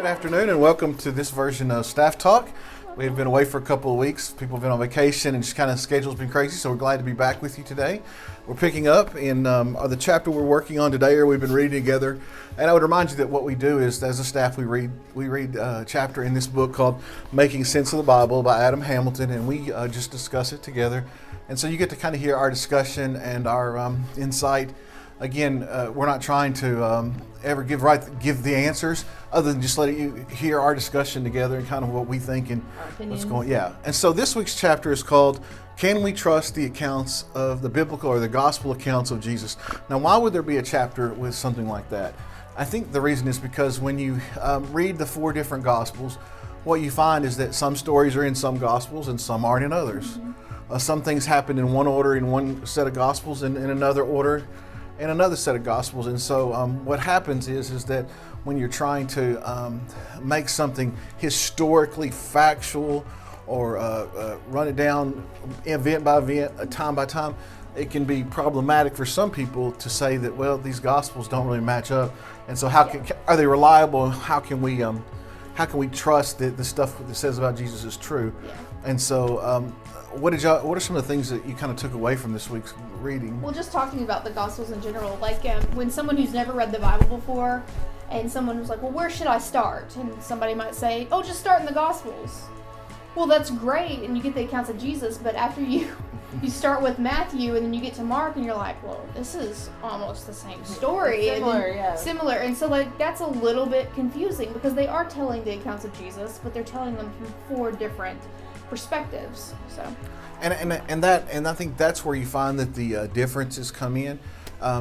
Good afternoon and welcome to this version of Staff Talk. We've been away for a couple of weeks. People have been on vacation and just kind of schedule's been crazy, so we're glad to be back with you today. We're picking up in the chapter we're working on today, or we've been reading together. And I would remind you that what we do is, as a staff, we read a chapter in this book called Making Sense of the Bible by Adam Hamilton, and we just discuss it together. And so you get to kind of hear our discussion and our insight. Again, we're not trying to ever give the answers, other than just letting you hear our discussion together and kind of what we think and what's going. Yeah. And so this week's chapter is called "Can We Trust the Accounts of the Biblical or the Gospel Accounts of Jesus?" Now, why would there be a chapter with something like that? I think the reason is because when you read the four different Gospels, what you find is that some stories are in some Gospels and some aren't in others. Some things happen in one order in one set of Gospels and in another order in another set of Gospels. And so what happens is that when you're trying to make something historically factual or run it down event by event, time by time, it can be problematic for some people to say that, well, these Gospels don't really match up. And so are they reliable? How can we trust that the stuff that says about Jesus is true? Yeah. And so what are some of the things that you kind of took away from this week's reading? Well, just talking about the Gospels in general, like when someone who's never read the Bible before, and someone was like, well, where should I start? And somebody might say, oh, just start in the Gospels. Well, that's great, and you get the accounts of Jesus, but after you start with Matthew, and then you get to Mark, and you're like, well, this is almost the same story. Similar, and so like that's a little bit confusing, because they are telling the accounts of Jesus, but they're telling them from four different perspectives. So, and I think that's where you find that the differences come in,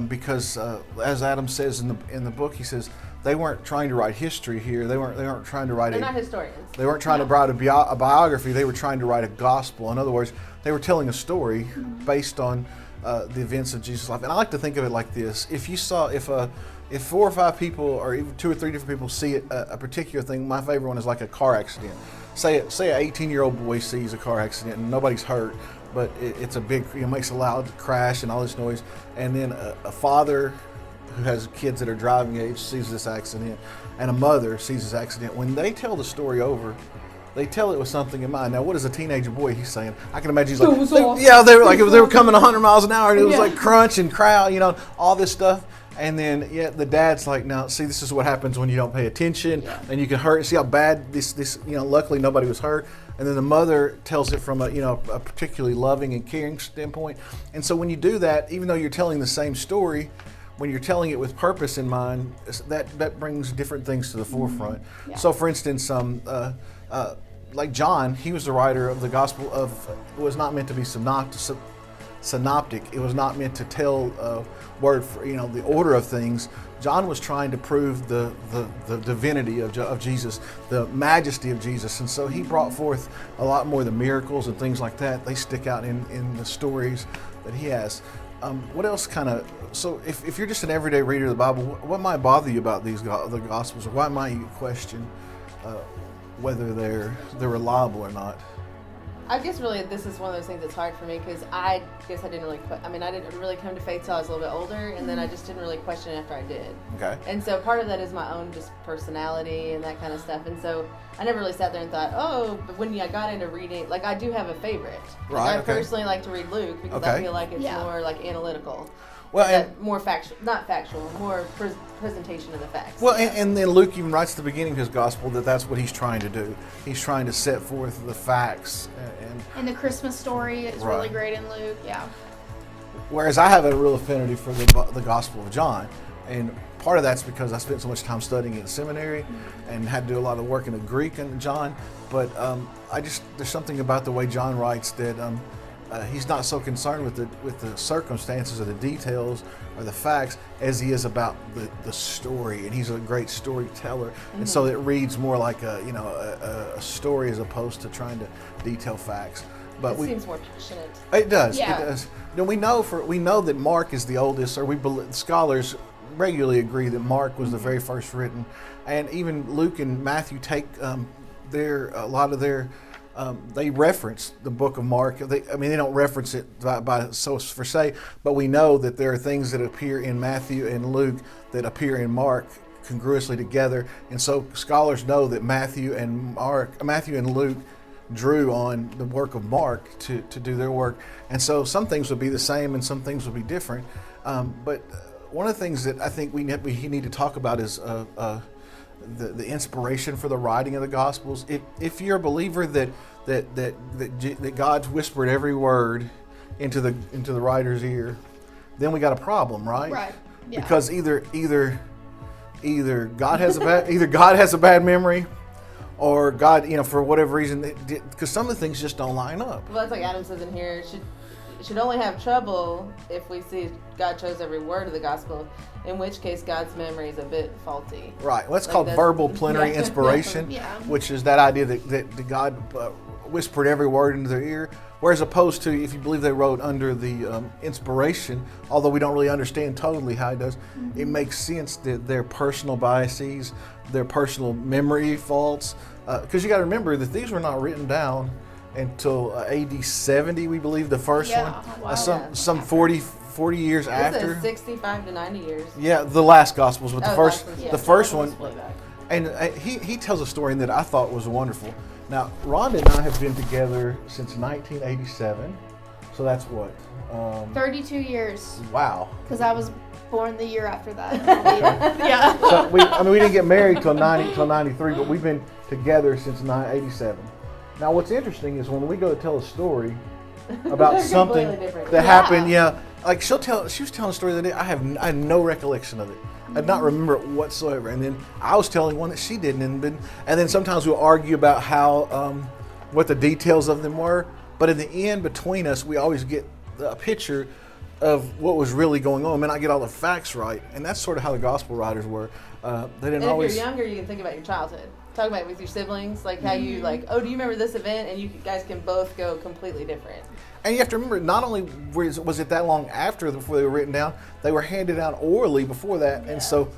because as Adam says in the book, he says they weren't trying to write history here. They weren't trying to write. They're not historians. They weren't trying to write a biography. They were trying to write a gospel. In other words, they were telling a story based on the events of Jesus' life. And I like to think of it like this: if four or five people, or even two or three different people see a particular thing, my favorite one is like a car accident. Say an 18-year-old boy sees a car accident and nobody's hurt, but it's a big, makes a loud crash and all this noise. And then a father who has kids that are driving age sees this accident, and a mother sees this accident. When they tell the story over, they tell it with something in mind. Now, what is a teenager boy? He's saying, I can imagine he's like, they were coming 100 miles an hour, and it was like crunch and crowd, all this stuff. And then, the dad's like, now, see, this is what happens when you don't pay attention, and you can hurt. See how bad this, luckily nobody was hurt. And then the mother tells it from a particularly loving and caring standpoint. And so when you do that, even though you're telling the same story, when you're telling it with purpose in mind, that brings different things to the forefront. Yeah. So, for instance, like John, he was the writer of the Gospel it was not meant to be synoptic. It was not meant to tell word for, the order of things. John was trying to prove the divinity of Jesus, the majesty of Jesus, and so he brought forth a lot more of the miracles and things like that. They stick out in the stories that he has. What else so if you're just an everyday reader of the Bible, what might bother you about the Gospels, or why might you question whether they're reliable or not? I guess really this is one of those things that's hard for me, because I guess I didn't really I didn't really come to faith till I was a little bit older, and then I just didn't really question it after I did. Okay. And so part of that is my own just personality and that kind of stuff, and so I never really sat there and thought, but when I got into reading, like I do have a favorite. Right. I personally like to read Luke, because I feel like it's more like analytical. Well, and more not factual, more presentation of the facts. Well, and then Luke even writes at the beginning of his gospel that's what he's trying to do. He's trying to set forth the facts. And the Christmas story is really great in Luke, Whereas I have a real affinity for the Gospel of John, and part of that's because I spent so much time studying in seminary and had to do a lot of work in the Greek in John. But there's something about the way John writes that he's not so concerned with the circumstances or the details or the facts as he is about the story, and he's a great storyteller, and so it reads more like a story as opposed to trying to detail facts. But it seems more passionate. It does. Yeah. It does. We know that Mark is the oldest, or scholars regularly agree that Mark was the very first written, and even Luke and Matthew take a lot of their they reference the book of Mark. They don't reference it by so per se, but we know that there are things that appear in Matthew and Luke that appear in Mark congruously together. And so scholars know that Matthew and Luke drew on the work of Mark to do their work. And so some things would be the same and some things would be different. But one of the things that I think we need to talk about is the inspiration for the writing of the Gospels. If you're a believer that God's whispered every word into the writer's ear, then we got a problem, right? Right. Yeah. Because either God has a bad memory, or God, for whatever reason, because some of the things just don't line up. Well, that's like Adam says in here. Should only have trouble if we see God chose every word of the gospel, in which case God's memory is a bit faulty. Right. Well, that's called verbal plenary inspiration, which is that idea that God whispered every word into their ear. Whereas opposed to if you believe they wrote under the inspiration, although we don't really understand totally how it does, it makes sense that their personal biases, their personal memory faults, because you got to remember that these were not written down until AD 70, we believe, the first one. Wow. Some 40 years after. This is 65 to 90 years. Yeah, the last Gospels, but the first one. And he tells a story that I thought was wonderful. Now, Rhonda and I have been together since 1987, so that's what? 32 years. Wow. Because I was born the year after that. Yeah. So we didn't get married till 93, but we've been together since 1987. Now, what's interesting is when we go to tell a story about something that happened, like she was telling a story the other day. I had no recollection of it. I did not remember it whatsoever. And then I was telling one that she didn't, and then sometimes we'll argue about how what the details of them were. But in the end, between us, we always get a picture of what was really going on. I mean, I get all the facts right, and that's sort of how the gospel writers were. They didn't always. If you're younger, you can think about your childhood. Talk about it with your siblings, like how you do you remember this event, and you guys can both go completely different. And you have to remember, not only was it that long after before they were written down, they were handed out orally before that. Yeah. And so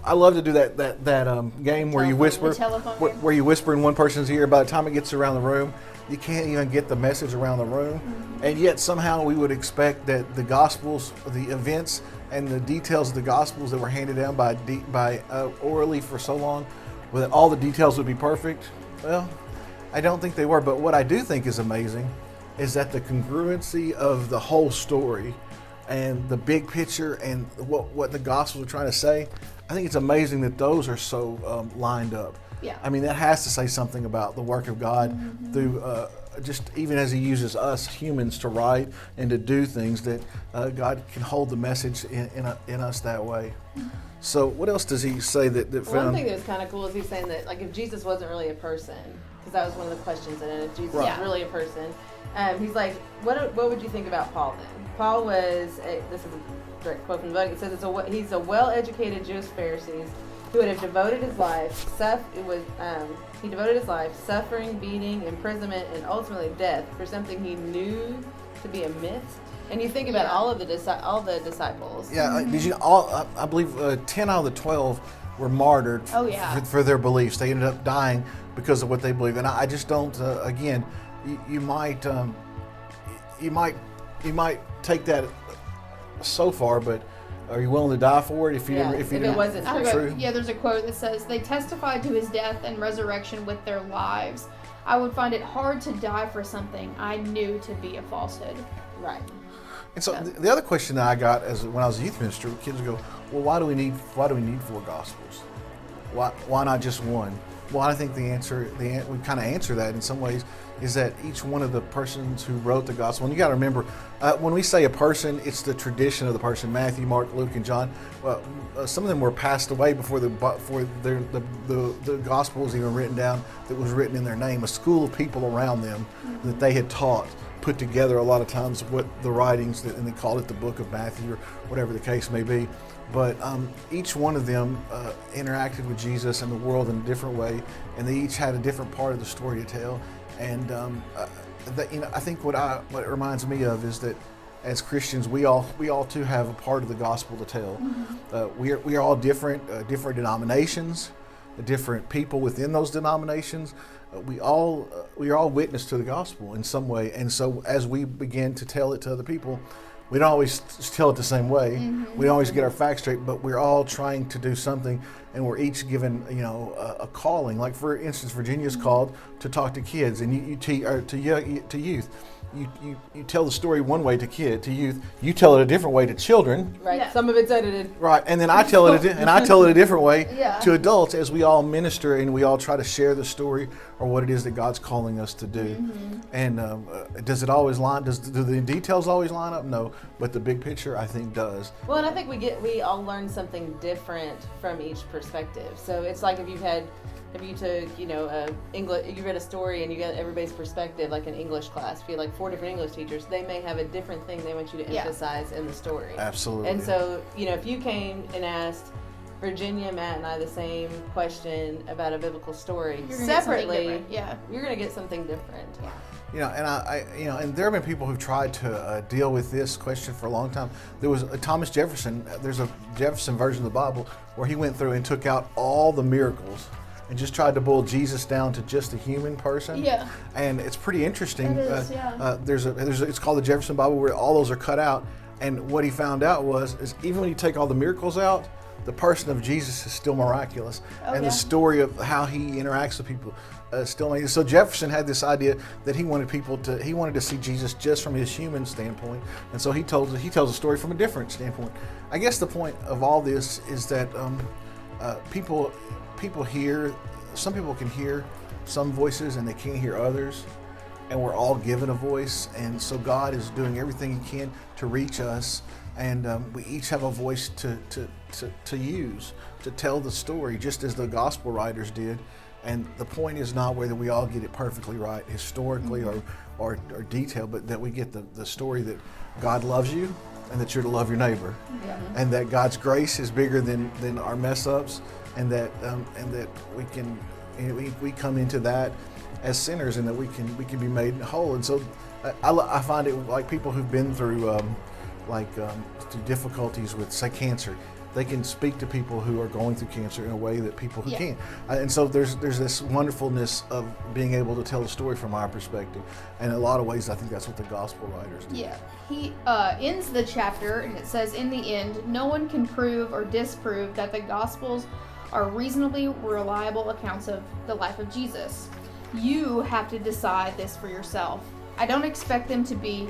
I love to do that game where you whisper, where you whisper in one person's ear. By the time it gets around the room, you can't even get the message around the room. Mm-hmm. And yet somehow we would expect that the Gospels, the events and the details of the Gospels that were handed down by orally for so long, that all the details would be perfect. Well, I don't think they were. But what I do think is amazing is that the congruency of the whole story and the big picture and what the Gospels are trying to say, I think it's amazing that those are so lined up. Yeah. I mean, that has to say something about the work of God through just even as He uses us humans to write and to do things, that God can hold the message in us that way. So what else does He say that found? One thing that was kind of cool is He's saying that, like, if Jesus wasn't really a person, because that was one of the questions in it, if Jesus was really a person, He's like, what would you think about Paul then? Paul was, this is a direct quote from the book, it says he's a well-educated Jewish Pharisee who would have devoted his life, he devoted his life suffering, beating, imprisonment, and ultimately death for something he knew to be a myth. And you think about all the disciples. Yeah, did you I believe 10 out of the 12 were martyred for their beliefs. They ended up dying because of what they believe. And I just don't. Again, you might take that so far, but are you willing to die for it if it wasn't true? Yeah, there's a quote that says, "They testified to His death and resurrection with their lives. I would find it hard to die for something I knew to be a falsehood." Right. And so the other question that I got when I was a youth minister, kids would go, "Well, why do we need 4 Gospels? Why not just one?" Well, I think we kind of answer that in some ways, is that each one of the persons who wrote the gospel, and you got to remember, when we say a person, it's the tradition of the person. Matthew, Mark, Luke, and John. Some of them were passed away before the gospel was even written down. That was written in their name. A school of people around them that they had taught, put together a lot of times what the writings, and they called it the book of Matthew or whatever the case may be. But each one of them interacted with Jesus and the world in a different way, and they each had a different part of the story to tell. And I think what it reminds me of is that as Christians, we all too have a part of the gospel to tell. Mm-hmm. We are all different denominations, different people within those denominations. We are all witness to the gospel in some way, and so as we begin to tell it to other people, We don't always tell it the same way. We don't always get our facts straight, but we're all trying to do something, and we're each given, a calling. Like for instance, Virginia's called to talk to kids, and to youth. You tell the story one way to youth. You tell it a different way to children. Right. Yeah. Some of it's edited. Right, and then I tell it a different way Yeah. to adults as we all minister and we all try to share the story or what it is that God's calling us to do. And does it always line? Do the details always line up? No, but the big picture I think does. Well, and I think we all learn something different from each perspective. So it's like if you took, English, you read a story and you got everybody's perspective, like an English class. If you had like 4 different English teachers, they may have a different thing they want you to emphasize in the story. Absolutely. And so, if you came and asked Virginia, Matt, and I the same question about a biblical story separately, you're going to get something different. Yeah. And there have been people who've tried to deal with this question for a long time. There was Thomas Jefferson. There's a Jefferson version of the Bible where he went through and took out all the miracles and just tried to boil Jesus down to just a human person. Yeah. And it's pretty interesting. It is, yeah. It's called the Jefferson Bible where all those are cut out. And what he found out is even when you take all the miracles out, the person of Jesus is still miraculous. The story of how he interacts with people still amazing. So Jefferson had this idea that he wanted to see Jesus just from his human standpoint. And so he tells a story from a different standpoint. I guess the point of all this is that some people can hear some voices and they can't hear others, and we're all given a voice, and so God is doing everything he can to reach us, and we each have a voice to use to tell the story just as the gospel writers did. And the point is not whether we all get it perfectly right historically or detailed, but that we get the story that God loves you and that you're to love your neighbor, and that God's grace is bigger than our mess ups, and that we come into that as sinners, and that we can be made whole. And so I find it like people who've been through through difficulties with, say, cancer. They can speak to people who are going through cancer in a way that people who can't. And so there's this wonderfulness of being able to tell a story from our perspective. And in a lot of ways, I think that's what the gospel writers do. Yeah. He ends the chapter, and it says, in the end, no one can prove or disprove that the Gospels are reasonably reliable accounts of the life of Jesus. You have to decide this for yourself. I don't expect them to be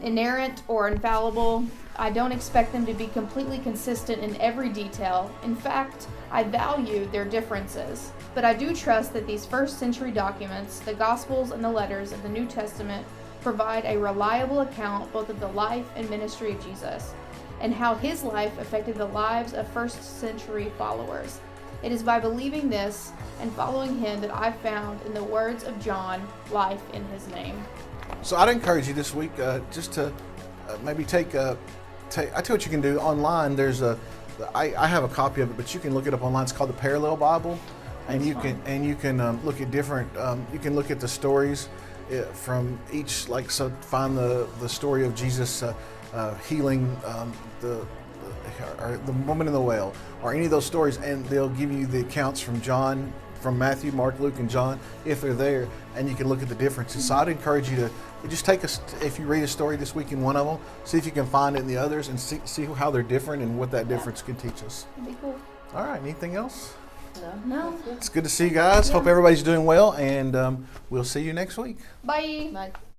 inerrant or infallible. I don't expect them to be completely consistent in every detail. In fact, I value their differences. But I do trust that these first century documents, the Gospels and the letters of the New Testament, provide a reliable account both of the life and ministry of Jesus, and how his life affected the lives of first century followers. It is by believing this and following him that I've found in the words of John, life in his name. So I'd encourage you this week just to maybe I tell you what you can do online. I have a copy of it, but you can look it up online. It's called the Parallel Bible, and you can look at different. You can look at the stories from each, find the story of Jesus healing the woman in the well, or any of those stories, and they'll give you the accounts from John, from Matthew, Mark, Luke, and John, if they're there, and you can look at the differences. So I'd encourage you to just if you read a story this week in one of them, see if you can find it in the others, and see how they're different and what that difference can teach us. That'd be cool. All right, anything else? No. It's good to see you guys. Hope everybody's doing well, and we'll see you next week. Bye. Bye.